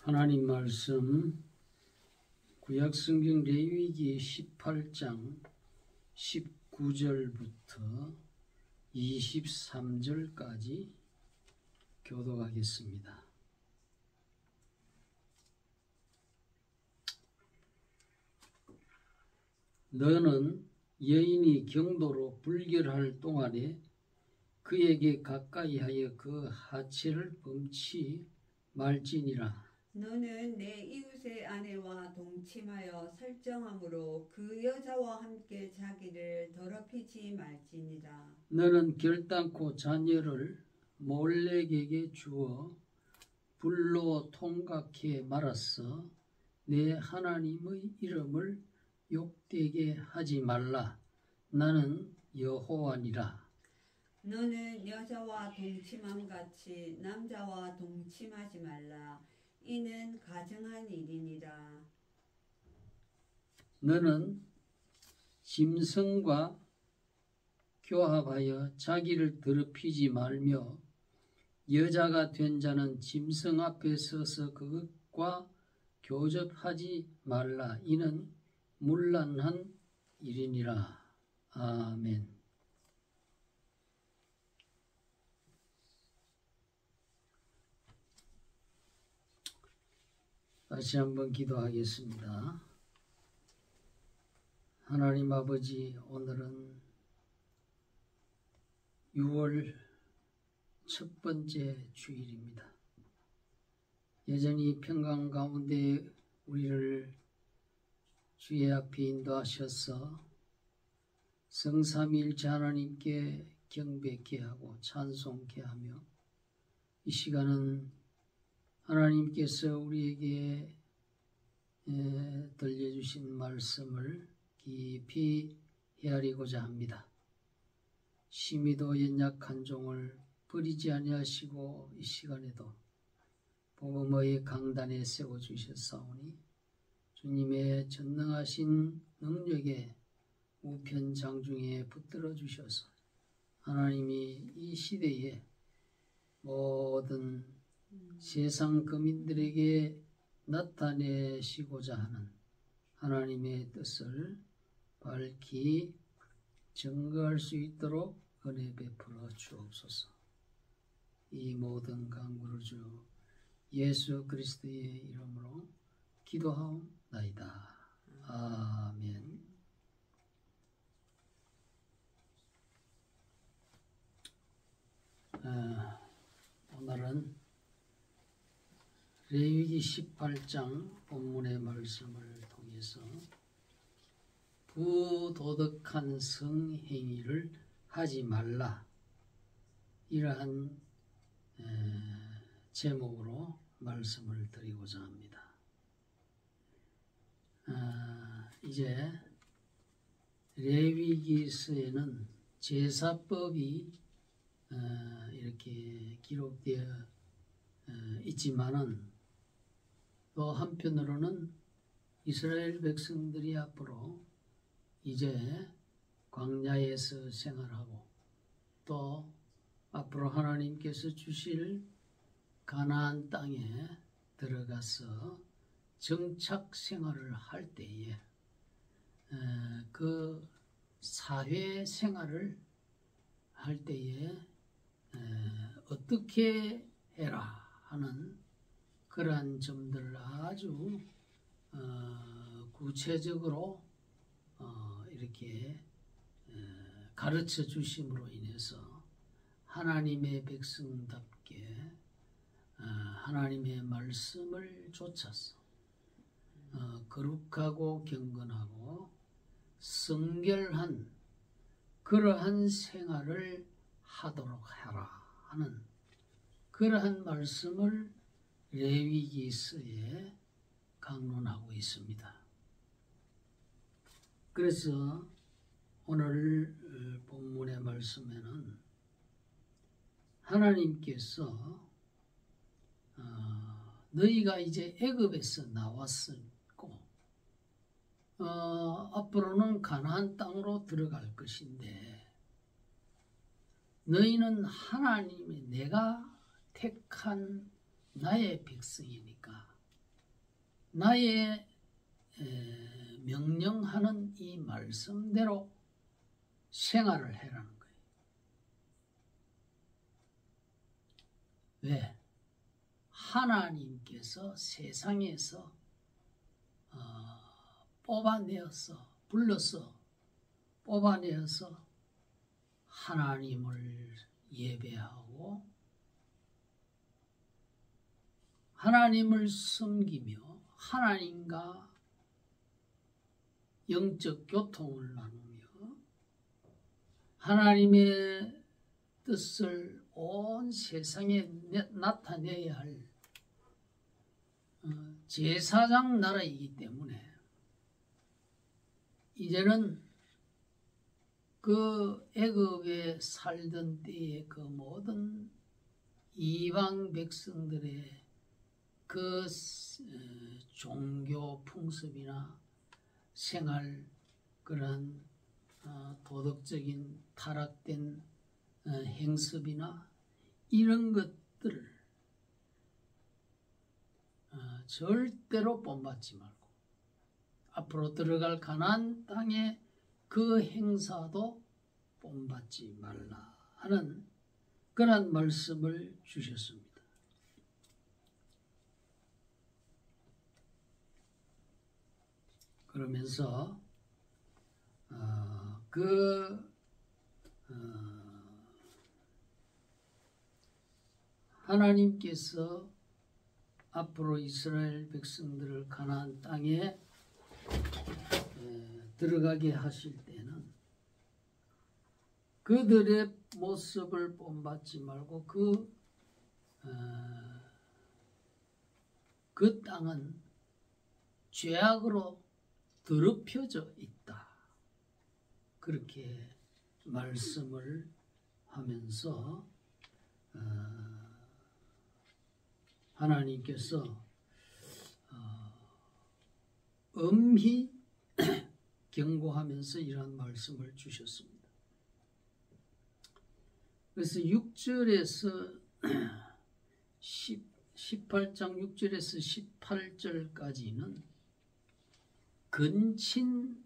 하나님 말씀 구약성경 레위기 18장 19절부터 23절까지 교독하겠습니다. 너는 여인이 경도로 불결할 동안에 그에게 가까이하여 그 하체를 범치 말지니라. 너는 내 이웃의 아내와 동침하여 설정함으로 그 여자와 함께 자기를 더럽히지 말지니라. 너는 결단코 자녀를 몰렉에게 주어 불로 통각해 말았어 내 하나님의 이름을 욕되게 하지 말라. 나는 여호와니라. 너는 여자와 동침함같이 남자와 동침하지 말라. 이는 가증한 일이니라. 너는 짐승과 교합하여 자기를 더럽히지 말며 여자가 된 자는 짐승 앞에 서서 그것과 교접하지 말라. 이는 문란한 일이니라. 아멘. 다시 한번 기도하겠습니다. 하나님 아버지, 오늘은 6월 첫 번째 주일입니다. 여전히 평강 가운데 우리를 주의 앞에 인도하셔서 성삼위일체 하나님께 경배케 하고 찬송케 하며 이 시간은 하나님께서 우리에게 들려주신 말씀을 깊이 헤아리고자 합니다. 심히도 연약한 종을 버리지 아니하시고 이 시간에도 복음의 강단에 세워주셨사오니 주님의 전능하신 능력에 우편 장중에 붙들어 주셔서 하나님이 이 시대에 모든 세상 거민들에게 나타내시고자 하는 하나님의 뜻을 밝히 증거할 수 있도록 은혜 베풀어 주옵소서. 이 모든 간구를 주 예수 그리스도의 이름으로 기도하옵나이다. 아멘. 오늘은 레위기 18장 본문의 말씀을 통해서 부도덕한 성행위를 하지 말라, 이러한 제목으로 말씀을 드리고자 합니다. 이제 레위기서에는 제사법이 이렇게 기록되어 있지만은 또 한편으로는 이스라엘 백성들이 앞으로 이제 광야에서 생활하고 또 앞으로 하나님께서 주실 가나안 땅에 들어가서 정착 생활을 할 때에 그 사회 생활을 할 때에 어떻게 해라 하는 그러한 점들을 아주 구체적으로 이렇게 가르쳐 주심으로 인해서 하나님의 백성답게 하나님의 말씀을 좇아서 거룩하고 경건하고 성결한 그러한 생활을 하도록 하라 하는 그러한 말씀을 레위기서에 강론하고 있습니다. 그래서 오늘 본문의 말씀에는 하나님께서 너희가 이제 애굽에서 나왔었고 앞으로는 가나안 땅으로 들어갈 것인데 너희는 하나님의 내가 택한 나의 백성이니까 나의 명령하는 이 말씀대로 생활을 해라는 거예요. 왜? 하나님께서 세상에서 뽑아내어서 하나님을 예배하고 하나님을 섬기며 하나님과 영적 교통을 나누며 하나님의 뜻을 온 세상에 나타내야 할 제사장 나라이기 때문에 이제는 그 애굽에 살던 때의 그 모든 이방 백성들의 그 종교 풍습이나 생활 그런 도덕적인 타락된 행습이나 이런 것들을 절대로 본받지 말고 앞으로 들어갈 가나안 땅의 그 행사도 본받지 말라 하는 그런 말씀을 주셨습니다. 그러면서 하나님께서 앞으로 이스라엘 백성들을 가나안 땅에 들어가게 하실 때는 그들의 모습을 본받지 말고 그 땅은 죄악으로 더럽혀져 있다. 그렇게 말씀을 하면서 하나님께서 엄히 경고하면서 이런 말씀을 주셨습니다. 그래서 6절에서 18장 6절에서 18절까지는 근친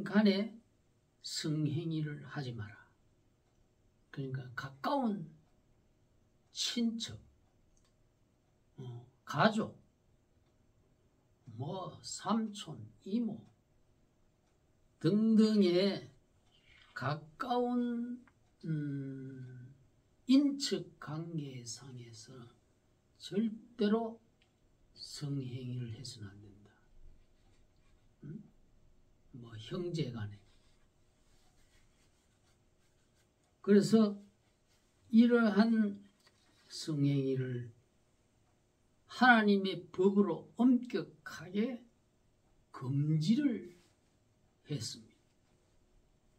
간에 성행위를 하지 마라. 그러니까 가까운 친척, 가족, 삼촌, 이모 등등의 가까운 인척 관계상에서 절대로 성행위를 해서는 안 된다. 형제간에. 그래서 이러한 성행위를 하나님의 법으로 엄격하게 금지를 했습니다.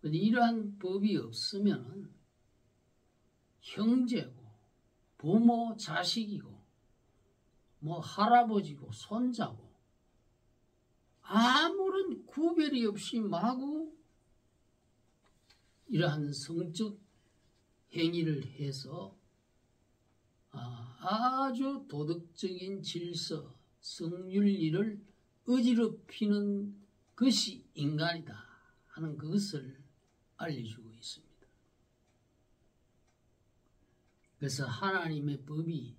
그런데 이러한 법이 없으면 형제고 부모 자식이고 할아버지고 손자고 아무런 구별이 없이 마구 이러한 성적 행위를 해서 아주 도덕적인 질서, 성윤리를 어지럽히는 것이 인간이다 하는 것을 알려주고 있습니다. 그래서 하나님의 법이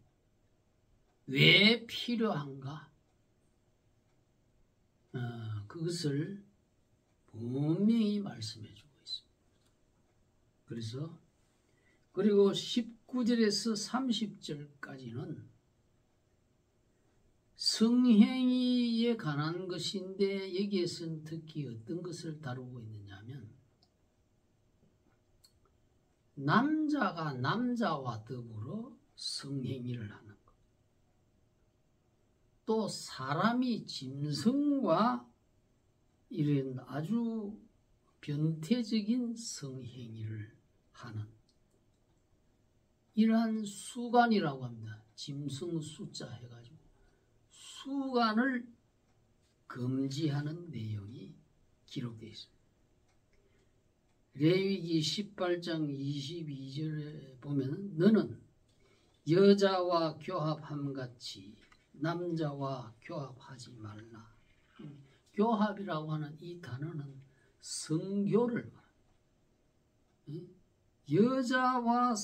왜 필요한가? 그것을 분명히 말씀해주고 있습니다. 그리고 19절에서 30절까지는 성행위에 관한 것인데 여기에서는 특히 어떤 것을 다루고 있느냐 하면 남자가 남자와 더불어 성행위를 하는 것, 또 사람이 짐승과 이런 아주 변태적인 성행위를 하는 이러한 수간이라고 합니다. 짐승 숫자 해가지고 수간을 금지하는 내용이 기록되어 있습니다. 레위기 18장 22절에 보면 너는 여자와 교합함같이 남자와 교합하지 말라. 교합이라고 하는 이 단어는 성교를 말합니다. 여자와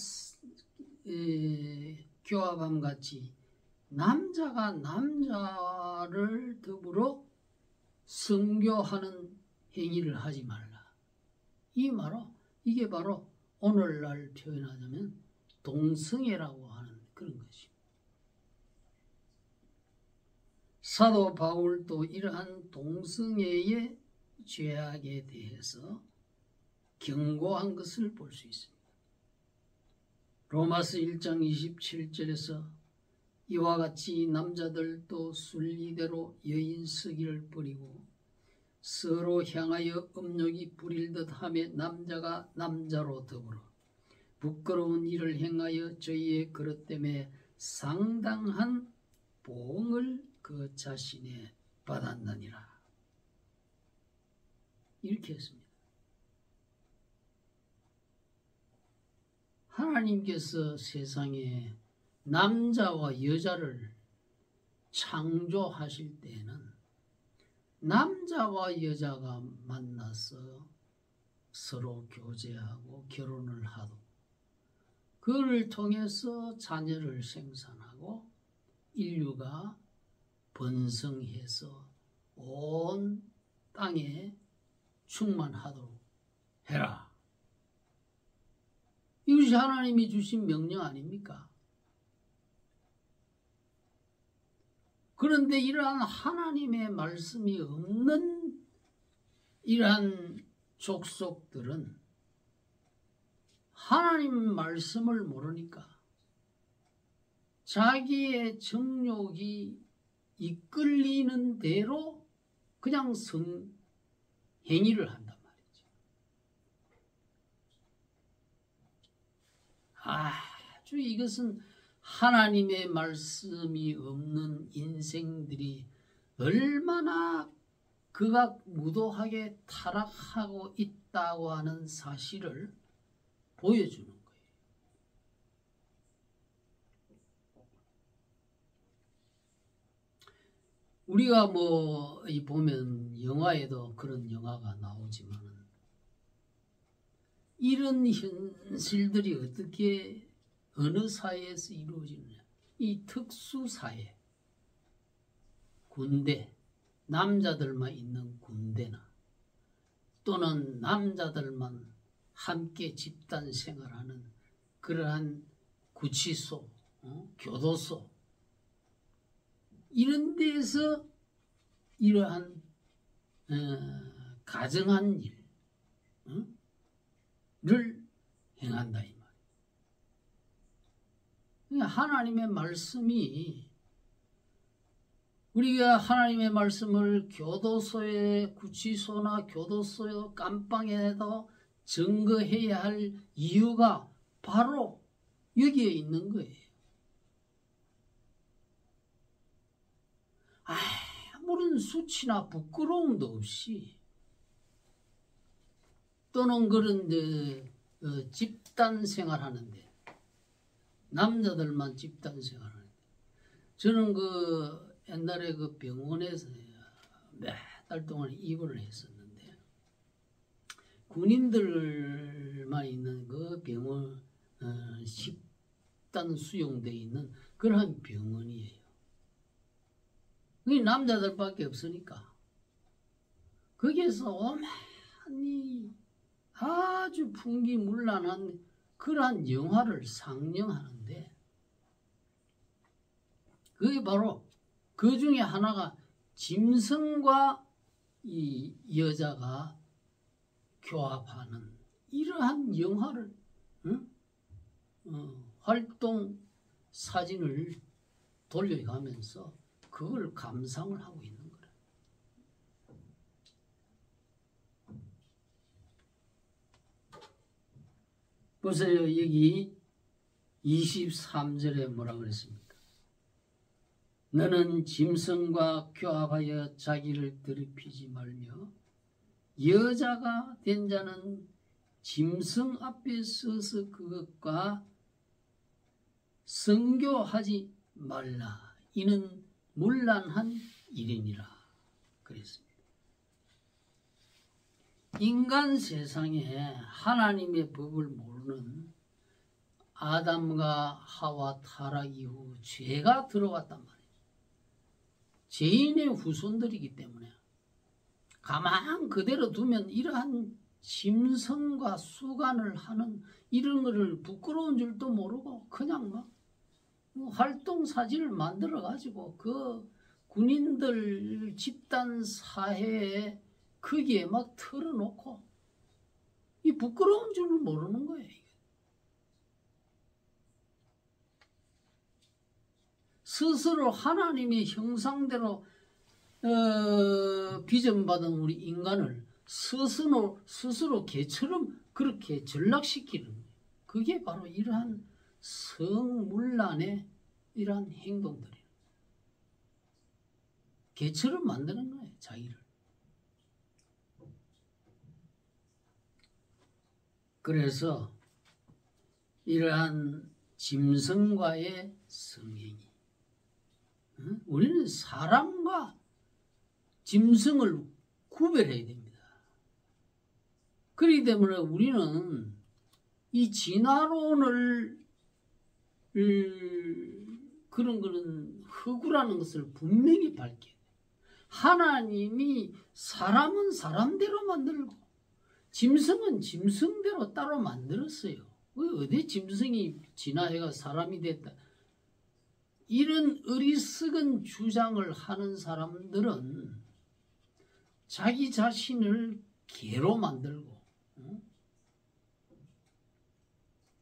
교합함같이 남자가 남자를 더불어 성교하는 행위를 하지 말라. 이게 바로 오늘날 표현하자면 동성애라고 하는 그런 것입니다. 사도 바울도 이러한 동성애의 죄악에 대해서 경고한 것을 볼 수 있습니다. 로마서 1장 27절에서 이와 같이 남자들도 순리대로 여인 서기를 버리고 서로 향하여 음욕이 부릴 듯하며 남자가 남자로 더불어 부끄러운 일을 행하여 저희의 그릇 때문에 상당한 보응을 그 자신에 받았느니라. 이렇게 했습니다. 하나님께서 세상에 남자와 여자를 창조하실 때에는 남자와 여자가 만나서 서로 교제하고 결혼을 하고 그를 통해서 자녀를 생산하고 인류가 번성해서 온 땅에 충만하도록 해라. 이것이 하나님이 주신 명령 아닙니까? 그런데 이러한 하나님의 말씀이 없는 이러한 족속들은 하나님 말씀을 모르니까 자기의 정욕이 이끌리는 대로 그냥 행위를 한단 말이죠. 아주 이것은 하나님의 말씀이 없는 인생들이 얼마나 극악무도하게 타락하고 있다고 하는 사실을 보여주는 거예요. 우리가 보면 영화에도 그런 영화가 나오지만 이런 현실들이 어떻게 어느 사회에서 이루어지느냐. 이 특수사회, 군대, 남자들만 있는 군대나 또는 남자들만 함께 집단 생활하는 그러한 구치소, 교도소 이런 데서 이러한 가정한 일을 행한다 이 말이에요. 하나님의 말씀이 우리가 하나님의 말씀을 교도소에 구치소나 교도소 깜빵에도 증거해야 할 이유가 바로 여기에 있는 거예요. 아무런 수치나 부끄러움도 없이 또는 그런 집단 생활하는데 남자들만 집단 생활하는데 저는 옛날에 병원에서 몇 달 동안 입원을 했었는데 군인들만 있는 병원 집단 수용되어 있는 그러한 병원이에요. 그게 남자들밖에 없으니까 거기에서 어마니 아주 풍기문란한 그러한 영화를 상영하는데 그게 바로 그 중에 하나가 짐승과 이 여자가 교합하는 이러한 영화를 활동 사진을 돌려가면서 그걸 감상을 하고 있는 거예요. 보세요. 여기 23절에 뭐라고 그랬습니까? 너는 짐승과 교합하여 자기를 더럽히지 말며 여자가 된 자는 짐승 앞에 서서 그것과 성교하지 말라. 이는 문란한 일이니라. 그랬습니다. 인간 세상에 하나님의 법을 모르는 아담과 하와 타락 이후 죄가 들어왔단 말이에요. 죄인의 후손들이기 때문에 가만 그대로 두면 이러한 짐승과 수간을 하는 이런 거를 부끄러운 줄도 모르고 그냥 막 활동 사진을 만들어 가지고 그 군인들 집단 사회에 거기에 막 털어놓고 이 부끄러운 줄을 모르는 거예요. 스스로 하나님의 형상대로 빚음받은 우리 인간을 스스로 개처럼 그렇게 전락시키는 거예요. 그게 바로 이러한 성문란의 이러한 행동들이에요. 개처럼 만드는 거예요, 자기를. 그래서 이러한 짐승과의 성행위, 우리는 사람과 짐승을 구별해야 됩니다. 그렇기 때문에 우리는 이 진화론을 그런 거는 허구라는 것을 분명히 밝혀야 돼요. 하나님이 사람은 사람대로 만들고 짐승은 짐승대로 따로 만들었어요. 어디 짐승이 진화해가 사람이 됐다. 이런 어리석은 주장을 하는 사람들은 자기 자신을 개로 만들고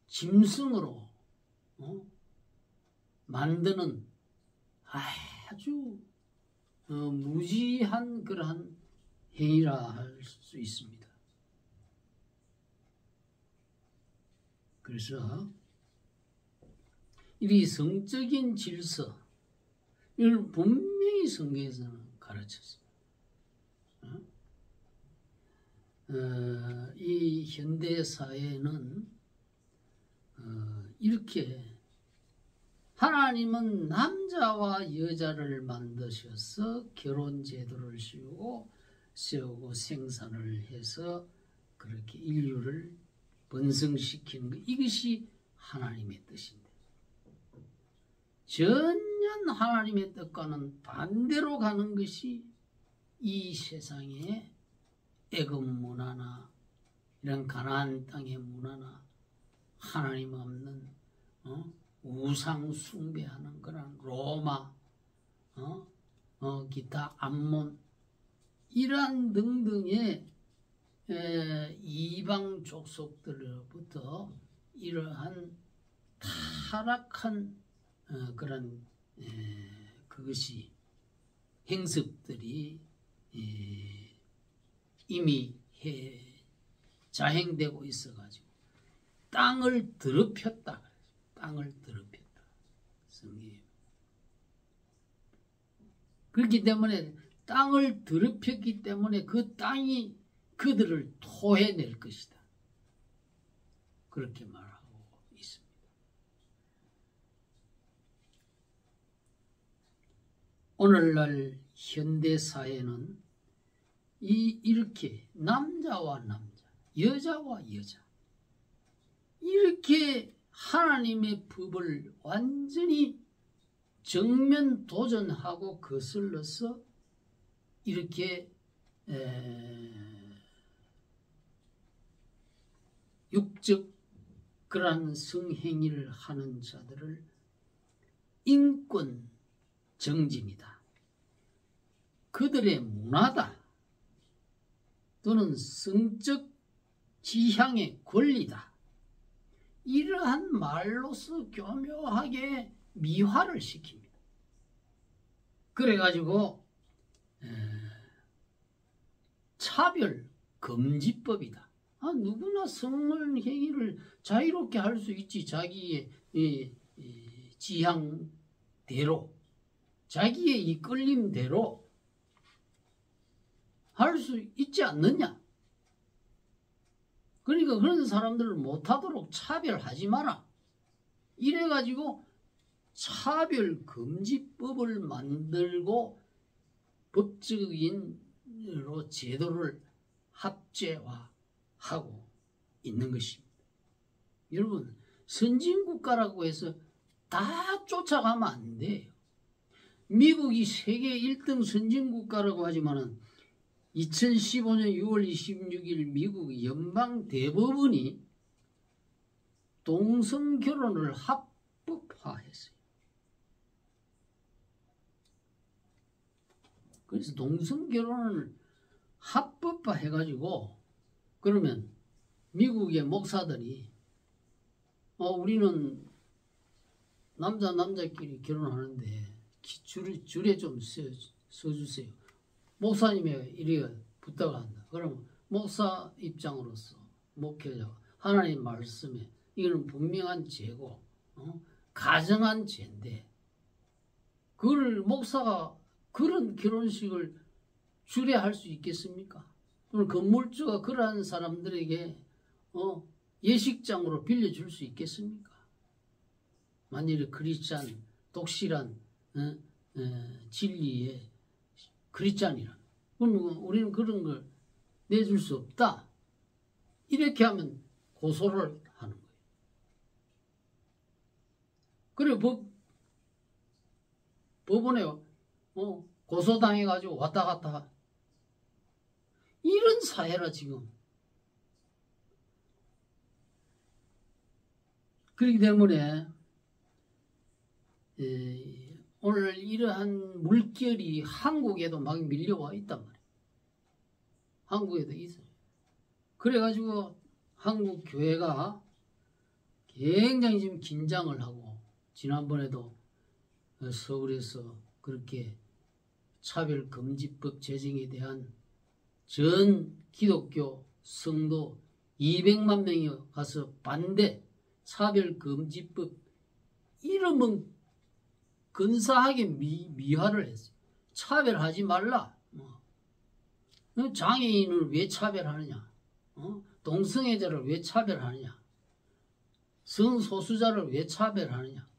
짐승으로 만드는 아주 무지한 그러한 행위라 할 수 있습니다. 그래서 이 성적인 질서, 이걸 분명히 성경에서는 가르쳤습니다. 이 현대 사회는 이렇게 하나님은 남자와 여자를 만드셔서 결혼 제도를 세우고 생산을 해서 그렇게 인류를 번성시키는 것, 이것이 하나님의 뜻인데 전혀 하나님의 뜻과는 반대로 가는 것이 이 세상의 애굽 문화나 이런 가나안 땅의 문화나 하나님 없는 우상 숭배하는 그런 로마, 기타 암몬 이러한 등등의 이방 족속들로부터 이러한 타락한 그런 그것이 행습들이 이미 자행되고 있어가지고 땅을 더럽혔다. 땅을 더럽혔다. 성경. 그렇기 때문에 땅을 더럽혔기 때문에 그 땅이 그들을 토해낼 것이다. 그렇게 말하고 있습니다. 오늘날 현대사회는 이렇게 남자와 남자, 여자와 여자 이렇게 하나님의 법을 완전히 정면 도전하고 거슬러서 이렇게 육적 그러한 성행위를 하는 자들을 인권 정진이다. 그들의 문화다. 또는 성적 지향의 권리다. 이러한 말로서 교묘하게 미화를 시킵니다. 그래가지고 차별 금지법이다. 누구나 성행위를 자유롭게 할 수 있지. 자기의 지향대로, 자기의 이끌림대로 할 수 있지 않느냐. 그러니까 그런 사람들을 못하도록 차별하지 마라. 이래가지고 차별금지법을 만들고 법적인 제도를 합제화하고 있는 것입니다. 여러분, 선진국가라고 해서 다 쫓아가면 안 돼요. 미국이 세계 1등 선진국가라고 하지만은 2015년 6월 26일 미국 연방대법원이 동성결혼을 합법화했어요. 그래서 동성결혼을 합법화해가지고 그러면 미국의 목사들이 우리는 남자끼리 결혼하는데 줄에 좀 써주세요. 목사님이 이래 부탁한다. 그러면 목사 입장으로서 목회자가 하나님 말씀에 이거는 분명한 죄고 가정한 죄인데 그걸 목사가 그런 결혼식을 주례할 수 있겠습니까? 그럼 건물주가 그러한 사람들에게 예식장으로 빌려줄 수 있겠습니까? 만일에 크리스찬 독실한 진리의 크리스찬이라 그럼 우리는 그런 걸 내줄 수 없다. 이렇게 하면 고소를 하는 거예요. 그리고 법원에 고소당해가지고 왔다 갔다 이런 사회라 지금. 그렇기 때문에 오늘 이러한 물결이 한국에도 막 밀려와 있단 말이에요. 한국에도 있어요. 그래가지고 한국 교회가 굉장히 지금 긴장을 하고 지난번에도 서울에서 그렇게 차별금지법 제정에 대한 전 기독교 성도 200만 명이 가서 반대 차별금지법 이름은 근사하게 미화를 했어요. 차별하지 말라. 장애인을 왜 차별하느냐? 동성애자를 왜 차별하느냐? 성소수자를 왜 차별하느냐?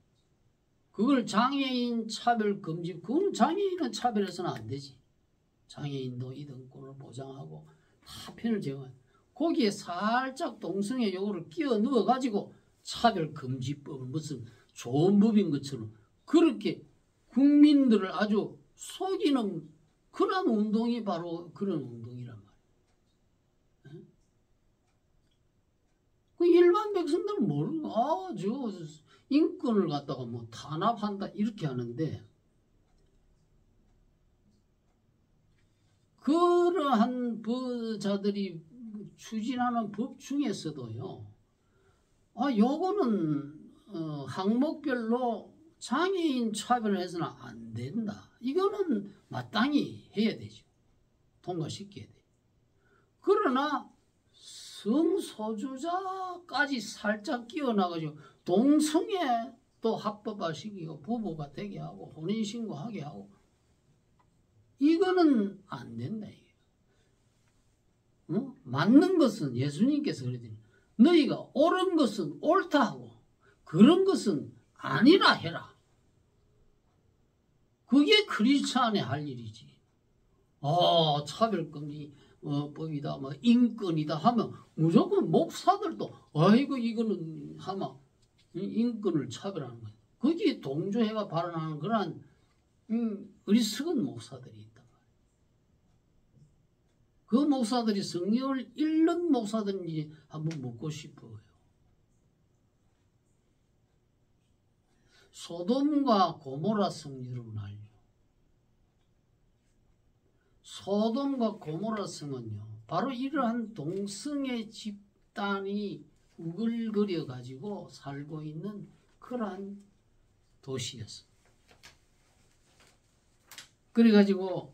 그걸 장애인 차별금지, 그건 장애인은 차별해서는 안 되지. 장애인도 이등권을 보장하고 다 편을 제공해. 거기에 살짝 동성애 요구를 끼워 넣어가지고 차별금지법을 무슨 좋은 법인 것처럼 그렇게 국민들을 아주 속이는 그런 운동이 바로 그런 운동이란 말이에요. 그 일반 백성들은 모르고 저 인권을 갖다가 뭐 탄압한다 이렇게 하는데 그러한 자들이 추진하는 법 중에서도요. 요거는 항목별로 장애인 차별해서는 안 된다. 이거는 마땅히 해야 되죠. 통과시켜야 돼요. 그러나 성소수자까지 살짝 끼워나가지고 동성애 또 합법화시키고 부부가 되게 하고 혼인신고하게 하고 이거는 안 된다. 맞는 것은 예수님께서 그러더니 너희가 옳은 것은 옳다 하고 그런 것은 아니라 해라. 그게 크리스찬의 할 일이지. 차별금지 법이다, 인권이다 하면 무조건 목사들도 아이고 이거는 하면 인권을 차별하는 거야. 거기에 동조해가 발언하는 그런 어리석은 목사들이 있단 말이야. 그 목사들이 성령을 잃는 목사들인지 한번 묻고 싶어요. 소돔과 고모라 성 여러분 알죠? 소돔과 고모라 성은요, 바로 이러한 동성애 집단이 우글거려 가지고 살고 있는 그러한 도시였어. 그래가지고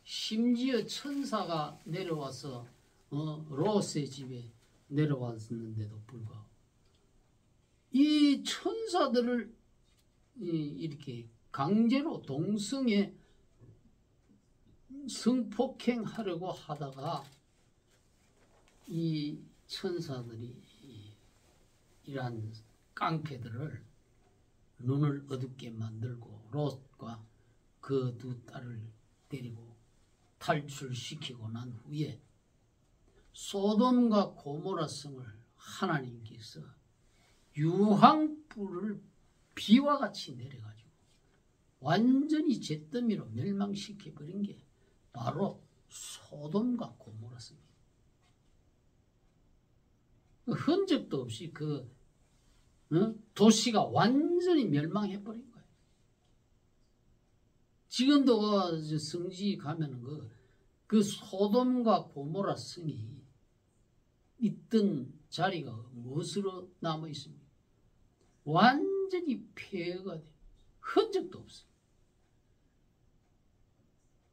심지어 천사가 내려와서 롯의 집에 내려왔는데도 불구하고 이 천사들을 이렇게 강제로 동성애 성폭행하려고 하다가 이 천사들이 이러한 깡패들을 눈을 어둡게 만들고 롯과 그 두 딸을 데리고 탈출시키고 난 후에 소돔과 고모라 성을 하나님께서 유황불을 비와 같이 내려가지고 완전히 잿더미로 멸망시켜버린 게 바로 소돔과 고모라 성이에요. 흔적도 없이 그 도시가 완전히 멸망해버린 거예요. 지금도 성지 가면은 그 소돔과 고모라 성이 있던 자리가 무엇으로 남아 있습니까? 완전히 폐허가 돼. 흔적도 없어.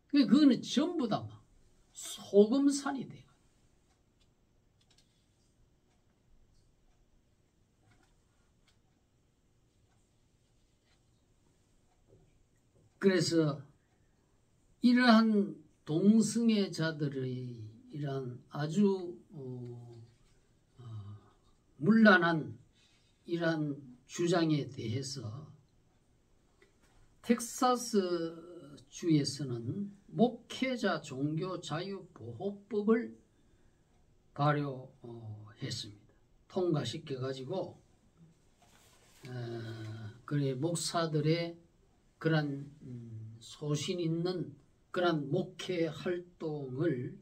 그거는 전부 다 막 소금산이 돼요. 그래서 이러한 동승의 자들의 이러한 아주 문란한 이러한 주장에 대해서 텍사스 주에서는 목회자 종교자유보호법을 발효했습니다. 통과시켜가지고 그래 목사들의 그런 소신 있는 그런 목회 활동을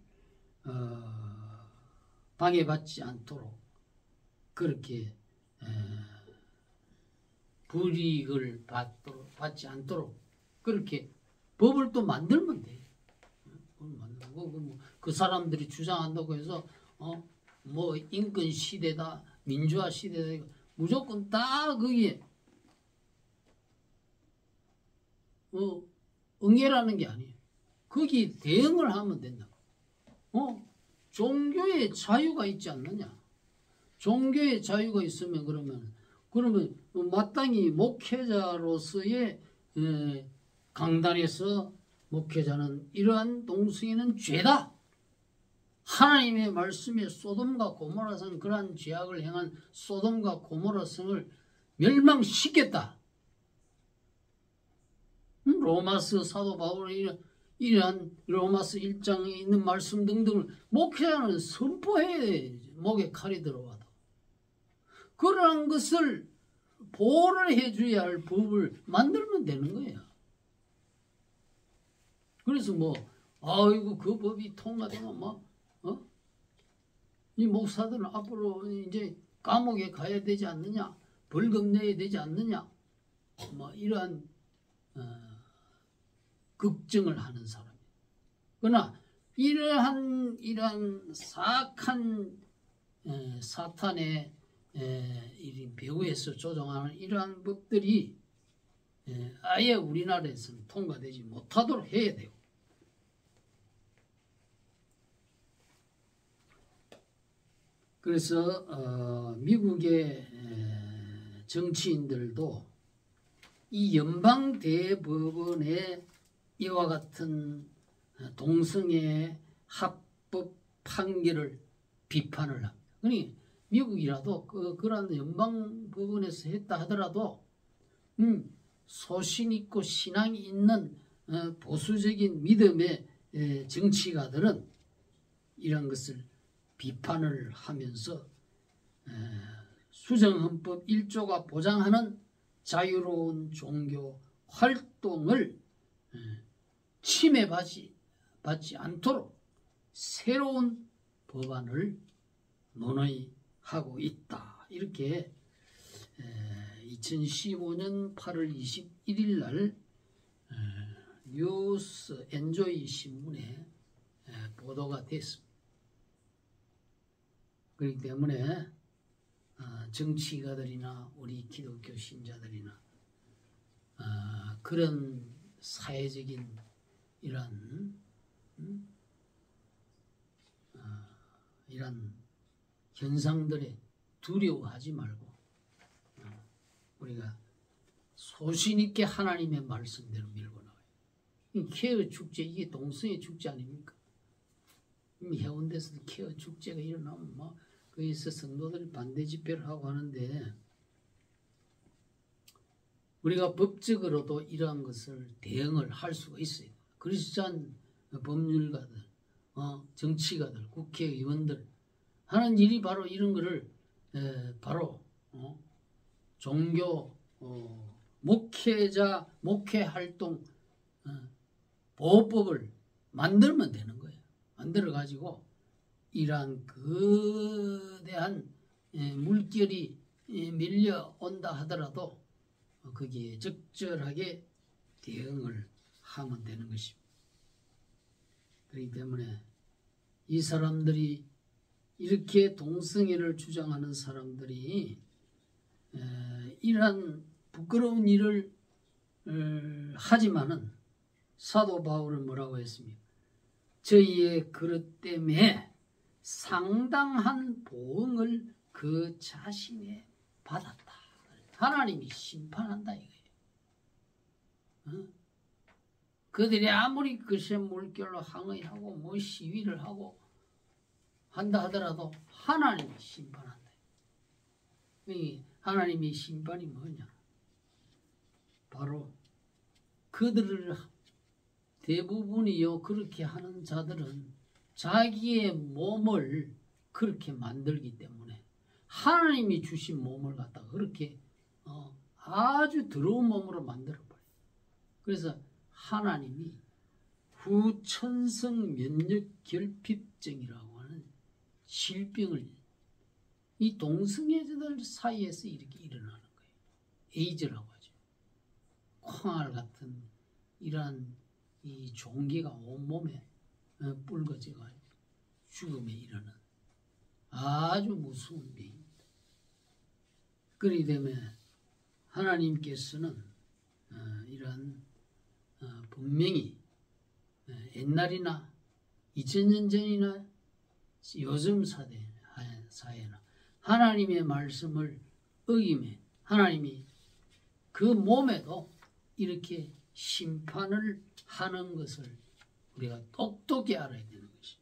방해받지 않도록 그렇게 불이익을 받지 않도록 그렇게 법을 또 만들면 돼. 그 사람들이 주장한다고 해서 뭐 인권 시대다, 민주화 시대다, 무조건 다 거기에 응애라는 게 아니에요. 거기 대응을 하면 된다고. 종교의 자유가 있지 않느냐? 종교의 자유가 있으면 그러면 마땅히 목회자로서의 강단에서 목회자는 이러한 동승에는 죄다. 하나님의 말씀에 소돔과 고모라 성 그러한 죄악을 행한 소돔과 고모라 성을 멸망시켰다. 로마서 사도 바울의 이러한 로마서 1장에 있는 말씀 등등을 목회자는 선포해야 돼. 목에 칼이 들어와도. 그러한 것을 보호를 해줘야 할 법을 만들면 되는 거예요. 그래서 아이고 그 법이 통과되면 이 목사들은 앞으로 이제 감옥에 가야 되지 않느냐, 벌금 내야 되지 않느냐, 이러한 걱정을 하는 사람이에요. 그러나 이러한 사악한 사탄의 배후에서 조종하는 이러한 법들이 아예 우리나라에서는 통과되지 못하도록 해야 돼요. 그래서 미국의 정치인들도 이 연방대법원의 이와 같은 동성애 합법 판결을 비판을 합니다. 그러니 미국이라도 그런 연방법원에서 했다 하더라도 소신 있고 신앙이 있는 보수적인 믿음의 정치가들은 이런 것을 비판을 하면서 수정헌법 1조가 보장하는 자유로운 종교 활동을 침해받지 않도록 새로운 법안을 논의하고 있다. 이렇게 2015년 8월 21일 날 뉴스 엔조이 신문에 보도가 됐습니다. 그렇기 때문에 정치가들이나 우리 기독교 신자들이나 그런 사회적인 이런 현상들에 두려워하지 말고 우리가 소신 있게 하나님의 말씀대로 밀고 나가요. 케어 축제, 이게 동성애 축제 아닙니까? 해운대에서도 케어 축제가 일어나면 거기서 성도들이 반대 집회를 하고 하는데 우리가 법적으로도 이러한 것을 대응을 할 수가 있어요. 크리스찬 법률가들, 정치가들, 국회의원들 하는 일이 바로 이런 거를 바로 종교 목회자 목회활동 보호법을 만들면 되는 거예요. 만들어 가지고 이러한 거대한 물결이 밀려온다 하더라도 거기에 적절하게 대응을 하면 되는 것입니다. 그렇기 때문에 이 사람들이 이렇게 동성애를 주장하는 사람들이 이러한 부끄러운 일을 하지만은 사도 바울은 뭐라고 했습니까? 저희의 그릇 때문에 상당한 보응을 그 자신에 받았다. 하나님이 심판한다 이거예요. 그들이 아무리 그새 물결로 항의하고 뭐 시위를 하고 한다 하더라도 하나님이 심판한다. 하나님의 심판이 뭐냐? 바로 그들을 대부분이요 그렇게 하는 자들은 자기의 몸을 그렇게 만들기 때문에 하나님이 주신 몸을 갖다가 그렇게 아주 더러운 몸으로 만들어버려요. 그래서 하나님이 후천성 면역 결핍증이라고 하는 질병을 이 동성애자들 사이에서 이렇게 일어나는 거예요. 에이즈라고 하죠. 콩알 같은 이러한 이 종기가 온몸에 붉어져가지고 죽음에 이르는 아주 무서운 병입니다. 그렇기 때문에 하나님께서는 이러한 분명히 옛날이나 2000년 전이나 요즘 사회나 하나님의 말씀을 어기면 하나님이 그 몸에도 이렇게 심판을 하는 것을 우리가 똑똑히 알아야 되는 것입니다.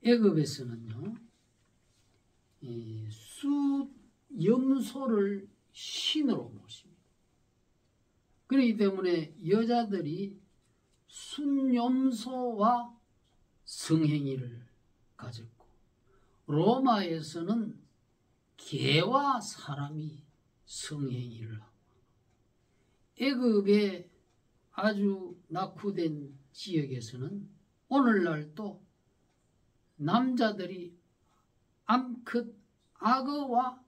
애굽에서는요, 염소를 신으로 모십니다. 그렇기 때문에 여자들이 순염소와 성행위를 가졌고, 로마에서는 개와 사람이 성행위를 하고, 애굽의 아주 낙후된 지역에서는 오늘날도 남자들이 암컷 악어와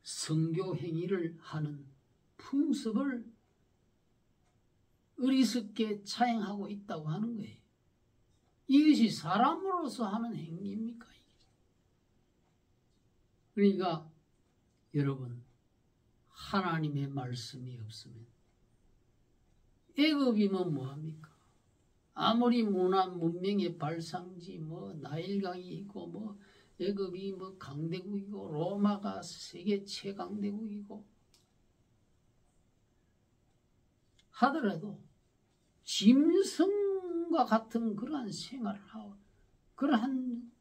성교 행위를 하는 풍습을 어리석게 차행하고 있다고 하는 거예요. 이것이 사람으로서 하는 행위입니까? 그러니까 여러분, 하나님의 말씀이 없으면 애굽이면 뭐합니까? 아무리 문명의 발상지 나일강이 있고 애굽이 강대국이고 로마가 세계 최강대국이고 하더라도 짐승과 같은 그러한 생활을 하고 그러한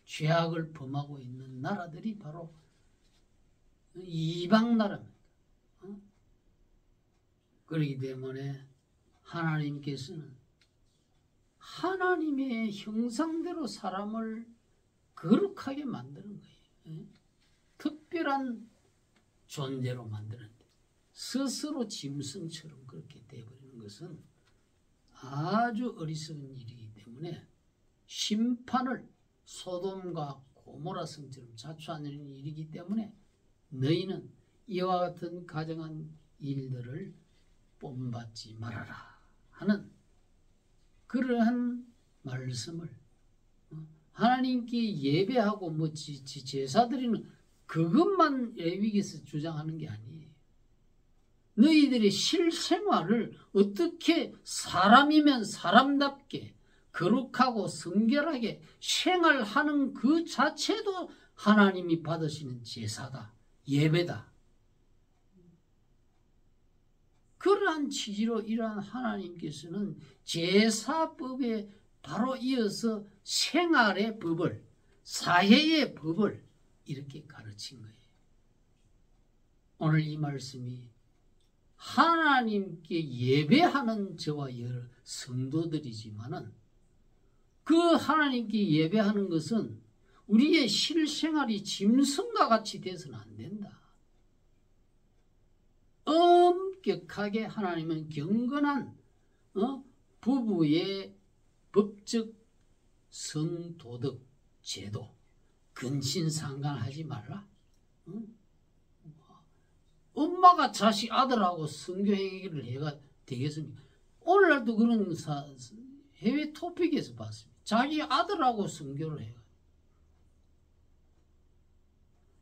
죄악을 범하고 있는 나라들이 바로 이방 나라입니다. 그렇기 때문에 하나님께서는 하나님의 형상대로 사람을 거룩하게 만드는 거예요. 특별한 존재로 만드는데 스스로 짐승처럼 그렇게 되어버리는 것은 아주 어리석은 일이기 때문에 심판을 소돔과 고모라 성처럼 자초하는 일이기 때문에 너희는 이와 같은 가정한 일들을 본받지 말아라 하는 그러한 말씀을 하나님께 예배하고 제사 드리는 그것만 레위기에서 주장하는 게 아니에요. 너희들의 실생활을 어떻게 사람이면 사람답게 거룩하고 성결하게 생활하는 그 자체도 하나님이 받으시는 제사다, 예배다. 그러한 취지로 이러한 하나님께서는 제사법에 바로 이어서 생활의 법을, 사회의 법을, 이렇게 가르친 거예요. 오늘 이 말씀이 하나님께 예배하는 저와 성도들이지만은 그 하나님께 예배하는 것은 우리의 실생활이 짐승과 같이 돼서는 안 된다. 엄격하게 하나님은 경건한 부부의 법적 성도덕 제도 근신상간하지 말라. 엄마가 자식 아들하고 성교행위를 해가 되겠습니까? 오늘날도 그런 해외 토픽에서 봤습니다. 자기 아들하고 성교를 해요.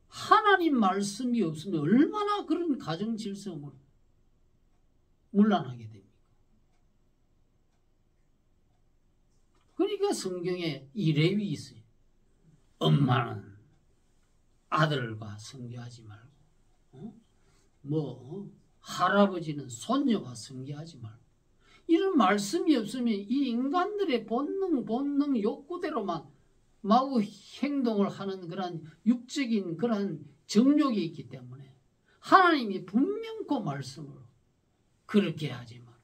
하나님 말씀이 없으면 얼마나 그런 가정 질서를 문란하게 됩니까? 그러니까 성경에 이 레위 있어요. 엄마는 아들과 성교하지 말고, 할아버지는 손녀와 성교하지 말고, 이런 말씀이 없으면 이 인간들의 본능 욕구대로만 마구 행동을 하는 그런 육적인 그런 정욕이 있기 때문에 하나님이 분명코 말씀으로 그렇게 하지 마라.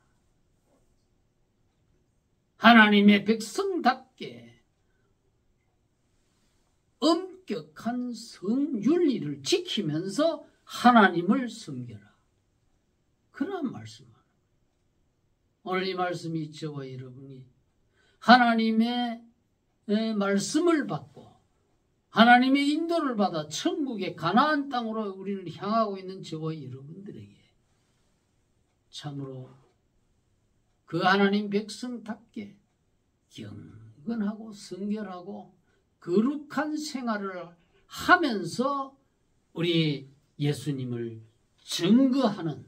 하나님의 백성답게 엄격한 성윤리를 지키면서 하나님을 섬겨라. 그런 말씀을. 오늘 이 말씀이 저와 여러분이 하나님의 말씀을 받고 하나님의 인도를 받아 천국의 가나안 땅으로 우리를 향하고 있는 저와 여러분들에게 참으로 그 하나님 백성답게 경건하고 성결하고 거룩한 생활을 하면서 우리 예수님을 증거하는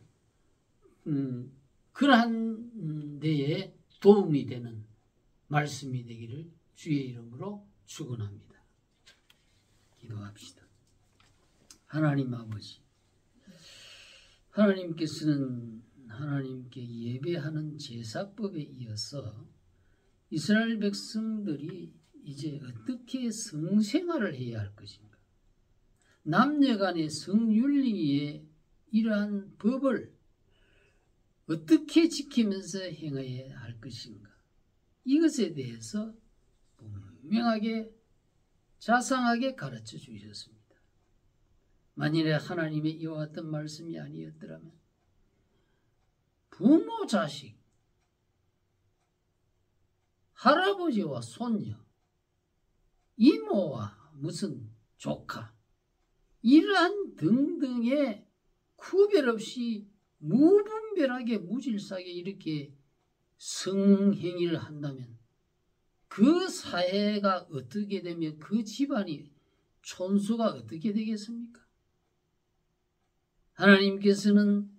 그러한 데에 도움이 되는 말씀이 되기를 주의 이름으로 축원합니다. 기도합시다. 하나님 아버지, 하나님께서는 하나님께 예배하는 제사법에 이어서 이스라엘 백성들이 이제 어떻게 성생활을 해야 할 것인가, 남녀간의 성윤리의 이러한 법을 어떻게 지키면서 행해야 할 것인가, 이것에 대해서 분명하게 자상하게 가르쳐 주셨습니다. 만일에 하나님의 이와 같은 말씀이 아니었더라면 부모 자식, 할아버지와 손녀, 이모와 무슨 조카, 이러한 등등의 구별 없이 무분별하게 무질서하게 이렇게 성행위를 한다면 그 사회가 어떻게 되며 그 집안이 촌수가 어떻게 되겠습니까? 하나님께서는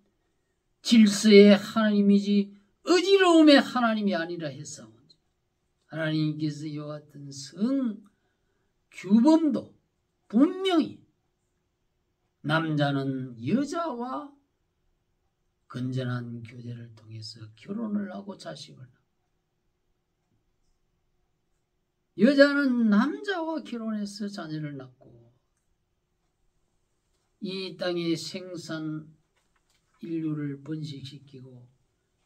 질서의 하나님이지 어지러움의 하나님이 아니라 했사오니 하나님께서 이와 같은 성규범도 분명히 남자는 여자와 건전한 교제를 통해서 결혼을 하고 자식을 낳고, 여자는 남자와 결혼해서 자녀를 낳고 이 땅의 생산 인류를 번식시키고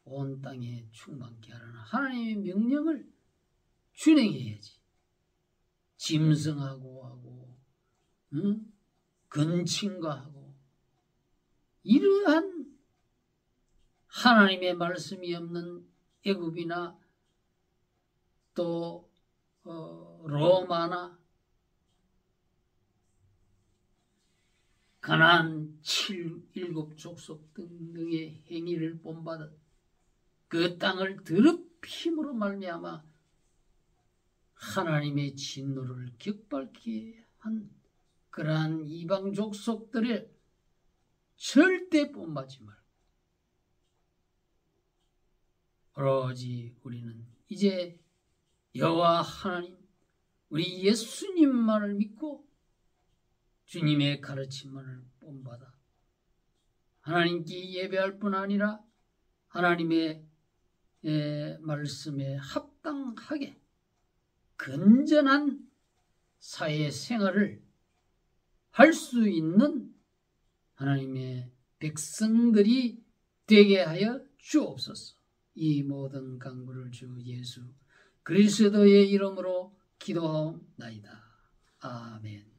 온 땅에 충만케 하라는 하나님의 명령을 준행해야지. 짐승하고 하고 근친과 하고 이러한 하나님의 말씀이 없는 애굽이나 또 로마나 가나안 7 족속 등등의 행위를 본받아 그 땅을 더럽힘으로 말미암아 하나님의 진노를 격발케 한 그러한 이방 족속들을 절대 본받지 말고 오로지 우리는 이제 여호와 하나님 우리 예수님만을 믿고 주님의 가르침만을 본받아 하나님께 예배할 뿐 아니라 하나님의 말씀에 합당하게 건전한 사회 생활을 할 수 있는 하나님의 백성들이 되게 하여 주옵소서. 이 모든 간구를 주 예수 그리스도의 이름으로 기도하옵나이다. 아멘.